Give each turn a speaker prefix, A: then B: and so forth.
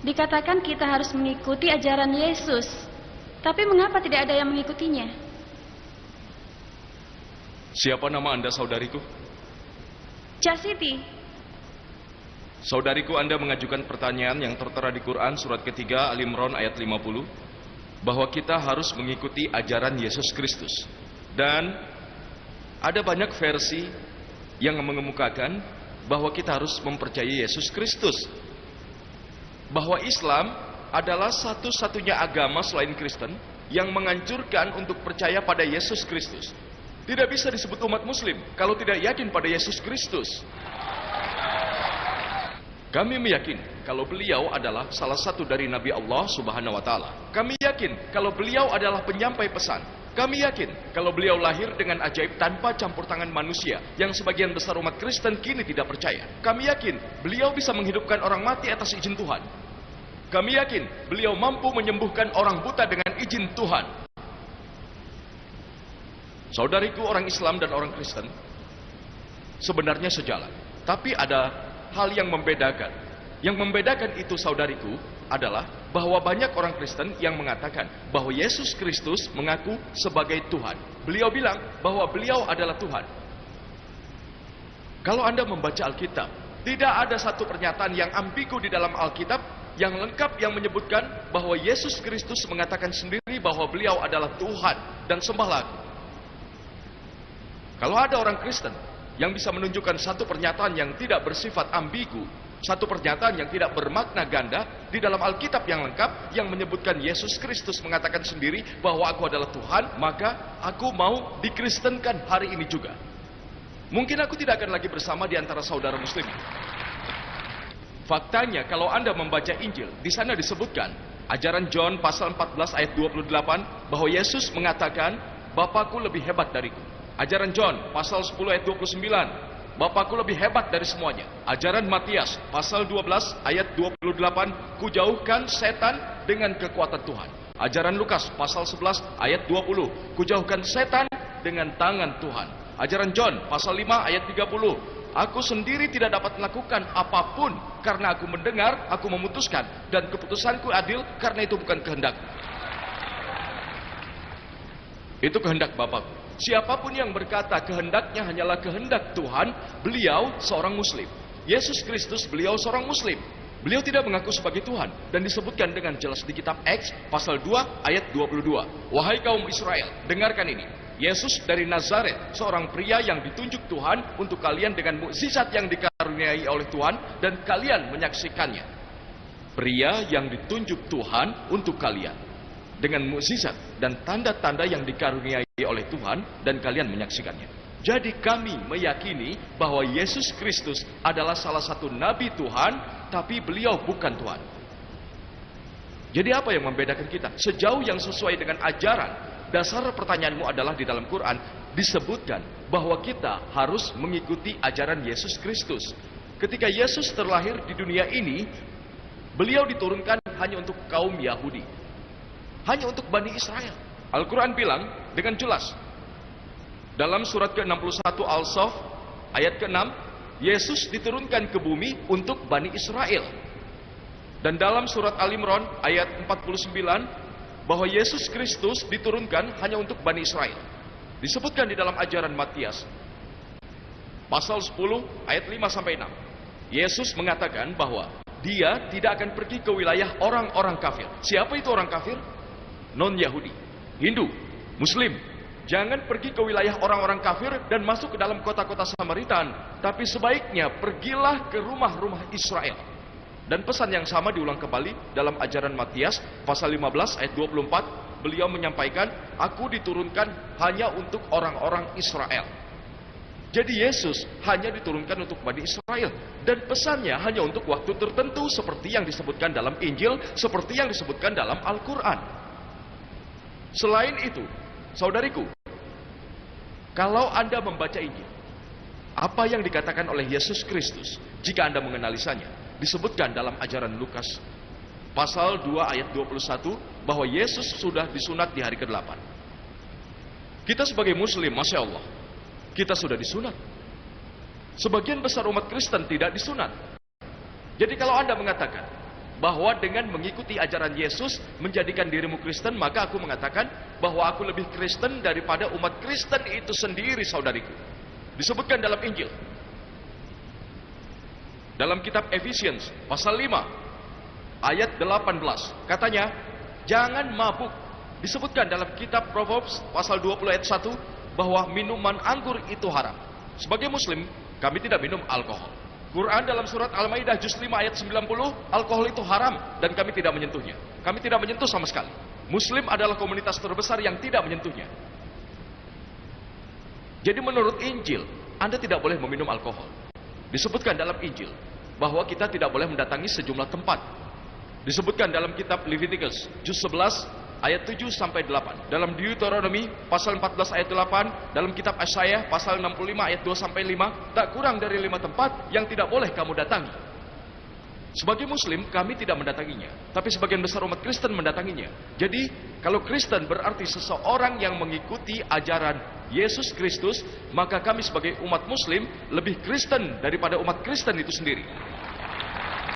A: Dikatakan kita harus mengikuti ajaran Yesus. Tapi mengapa tidak ada yang mengikutinya?
B: Siapa nama Anda, saudariku?
A: Cak Siti.
B: Saudariku, Anda mengajukan pertanyaan yang tertera di Quran surat ketiga Al-Imran ayat 50, bahwa kita harus mengikuti ajaran Yesus Kristus. Dan ada banyak versi yang mengemukakan bahwa kita harus mempercayai Yesus Kristus, bahwa Islam adalah satu-satunya agama selain Kristen yang menganjurkan untuk percaya pada Yesus Kristus. Tidak bisa disebut umat Muslim kalau tidak yakin pada Yesus Kristus. Kami meyakini kalau beliau adalah salah satu dari Nabi Allah Subhanahu wa Ta'ala. Kami yakin kalau beliau adalah penyampai pesan. Kami yakin kalau beliau lahir dengan ajaib tanpa campur tangan manusia, yang sebagian besar umat Kristen kini tidak percaya. Kami yakin beliau bisa menghidupkan orang mati atas izin Tuhan. Kami yakin beliau mampu menyembuhkan orang buta dengan izin Tuhan. Saudariku, orang Islam dan orang Kristen sebenarnya sejalan, tapi ada hal yang membedakan. Yang membedakan itu, saudariku, adalah bahwa banyak orang Kristen yang mengatakan bahwa Yesus Kristus mengaku sebagai Tuhan. Beliau bilang bahwa beliau adalah Tuhan. Kalau Anda membaca Alkitab, tidak ada satu pernyataan yang ambigu di dalam Alkitab yang lengkap yang menyebutkan bahwa Yesus Kristus mengatakan sendiri bahwa beliau adalah Tuhan dan sembahlah aku. Kalau ada orang Kristen yang bisa menunjukkan satu pernyataan yang tidak bersifat ambigu, satu pernyataan yang tidak bermakna ganda di dalam Alkitab yang lengkap yang menyebutkan Yesus Kristus mengatakan sendiri bahwa aku adalah Tuhan, maka aku mau dikristenkan hari ini juga. Mungkin aku tidak akan lagi bersama di antara saudara muslim. Faktanya, kalau Anda membaca Injil, di sana disebutkan ajaran John pasal 14 ayat 28 bahwa Yesus mengatakan, Bapakku lebih hebat dariku. Ajaran John pasal 10 ayat 29, Bapakku lebih hebat dari semuanya. Ajaran Matias pasal 12 ayat 28, Kujauhkan setan dengan kekuatan Tuhan. Ajaran Lukas pasal 11 ayat 20, Kujauhkan setan dengan tangan Tuhan. Ajaran John pasal 5 ayat 30, Aku sendiri tidak dapat melakukan apapun karena aku mendengar, aku memutuskan, dan keputusanku adil karena itu bukan kehendakku. Itu kehendak Bapakku. Siapapun yang berkata kehendaknya hanyalah kehendak Tuhan, beliau seorang Muslim. Yesus Kristus, beliau seorang Muslim. Beliau tidak mengaku sebagai Tuhan, dan disebutkan dengan jelas di kitab Acts pasal 2 ayat 22. Wahai kaum Israel, dengarkan ini. Yesus dari Nazaret, seorang pria yang ditunjuk Tuhan untuk kalian dengan mukjizat yang dikaruniai oleh Tuhan, dan kalian menyaksikannya. Pria yang ditunjuk Tuhan untuk kalian dengan mukjizat dan tanda-tanda yang dikaruniai oleh Tuhan, dan kalian menyaksikannya. Jadi kami meyakini bahwa Yesus Kristus adalah salah satu nabi Tuhan, tapi beliau bukan Tuhan. Jadi apa yang membedakan kita? Sejauh yang sesuai dengan ajaran, dasar pertanyaanmu adalah di dalam Quran disebutkan bahwa kita harus mengikuti ajaran Yesus Kristus. Ketika Yesus terlahir di dunia ini, beliau diturunkan hanya untuk kaum Yahudi, hanya untuk Bani Israel. Al-Quran bilang dengan jelas dalam surat ke-61 Al-Saff ayat ke-6, Yesus diturunkan ke bumi untuk Bani Israel. Dan dalam surat Al-Imran ayat 49, bahwa Yesus Kristus diturunkan hanya untuk Bani Israel. Disebutkan di dalam ajaran Matias pasal 10 ayat 5 sampai 6. Yesus mengatakan bahwa dia tidak akan pergi ke wilayah orang-orang kafir. Siapa itu orang kafir? Non-Yahudi, Hindu, Muslim. Jangan pergi ke wilayah orang-orang kafir dan masuk ke dalam kota-kota Samaritan, tapi sebaiknya pergilah ke rumah-rumah Israel. Dan pesan yang sama diulang kembali dalam ajaran Matias pasal 15 ayat 24. Beliau menyampaikan, aku diturunkan hanya untuk orang-orang Israel. Jadi Yesus hanya diturunkan untuk Bani Israel, dan pesannya hanya untuk waktu tertentu, seperti yang disebutkan dalam Injil, seperti yang disebutkan dalam Al-Quran. Selain itu, saudariku, kalau Anda membaca Injil, apa yang dikatakan oleh Yesus Kristus jika Anda menganalisanya? Disebutkan dalam ajaran Lukas pasal 2 ayat 21 bahwa Yesus sudah disunat di hari ke-8. Kita sebagai Muslim, Masya Allah, kita sudah disunat. Sebagian besar umat Kristen tidak disunat. Jadi kalau Anda mengatakan bahwa dengan mengikuti ajaran Yesus menjadikan dirimu Kristen, maka aku mengatakan bahwa aku lebih Kristen daripada umat Kristen itu sendiri, saudariku. Disebutkan dalam Injil. Dalam kitab Ephesians pasal 5 ayat 18, katanya, jangan mabuk. Disebutkan dalam kitab Proverbs pasal 20 ayat 1 bahwa minuman anggur itu haram. Sebagai muslim, kami tidak minum alkohol. Quran dalam surat Al-Maidah juz 5 ayat 90, alkohol itu haram dan kami tidak menyentuhnya. Kami tidak menyentuh sama sekali. Muslim adalah komunitas terbesar yang tidak menyentuhnya. Jadi menurut Injil, Anda tidak boleh meminum alkohol. Disebutkan dalam Injil bahwa kita tidak boleh mendatangi sejumlah tempat. Disebutkan dalam kitab Leviticus juz 11 ayat 7 sampai 8. Dalam Deuteronomy pasal 14 ayat 8, dalam kitab Yesaya pasal 65 ayat 2 sampai 5, tak kurang dari 5 tempat yang tidak boleh kamu datangi. Sebagai muslim kami tidak mendatanginya, tapi sebagian besar umat Kristen mendatanginya. Jadi kalau Kristen berarti seseorang yang mengikuti ajaran Yesus Kristus, maka kami sebagai umat muslim lebih Kristen daripada umat Kristen itu sendiri.